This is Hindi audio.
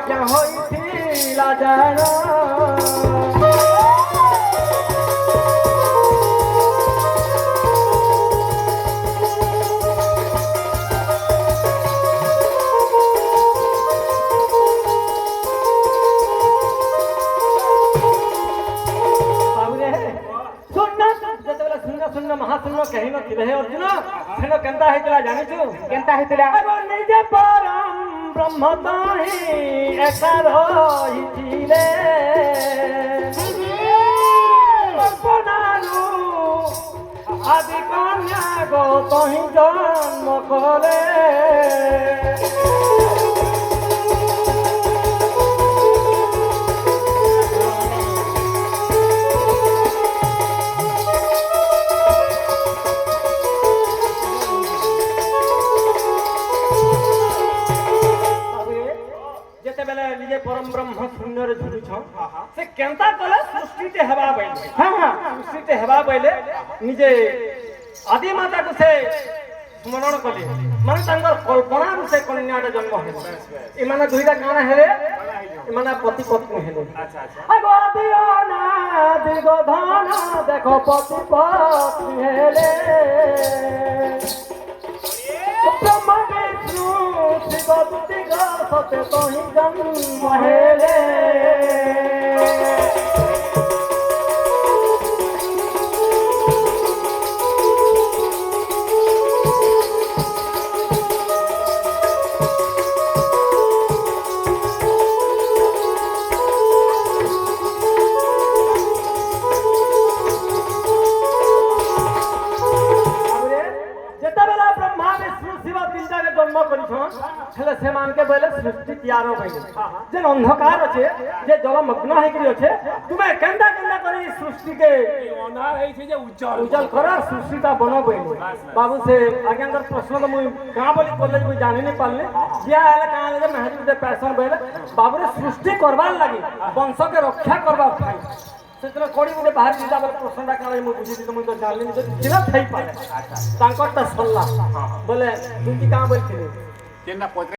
क्या होइथिला जान शून्य महाशून्य कहीं न थिले हे अर्जुन सेन केनता हेतला जानिछु केनता हेतला एगो निजे परम ब्रह्म ताहि एका रहिथिले कल्पनानु आदि कन्या गो तहि जन्म करे परम ब्रह्म शून्य रे झुलुछ से केनता कले सृष्टिते हेबा बैले हां सृष्टिते हेबा बैले निजे आदि माता को से स्मरण कले माने तांगर कल्पना रु से कन्याटा जन्म हेले ए माने दुईटा गाना हेले ए माने पति पत्नी हेले अच्छा अगो आदि अनादि दिगो धन देखो पति पत्नी हेले ब्रह्म विष्णु शिव दुतिगा सत्य तहि जन्म हेले हेले से मान के बोले सृष्टि तैयार हो गई जे अंधकार अच्छे जे जलमग्न है कि अच्छे तुम्हें केंदा केंदा करी सृष्टि के अंधार है जे उज्जवल उज्जवल करा सृष्टिटा बनो गई बाबू से आगे अंदर प्रश्न तो मुई कहां बोली कॉलेज मुई जानि नहीं पालने बिया आले कहां ले महरी जे पैसन बोले बाबू रे सृष्टि करबार लागि वंश के रक्षा करबा भाई सेतने कोडी मुझे बाहर जीता बोले प्रश्नटा काले मुई बुझी तो मुई तो जानि नहीं जिना थई पाले अच्छा तांकरटा सल्ला बोले तू की कहां बोलथिले केना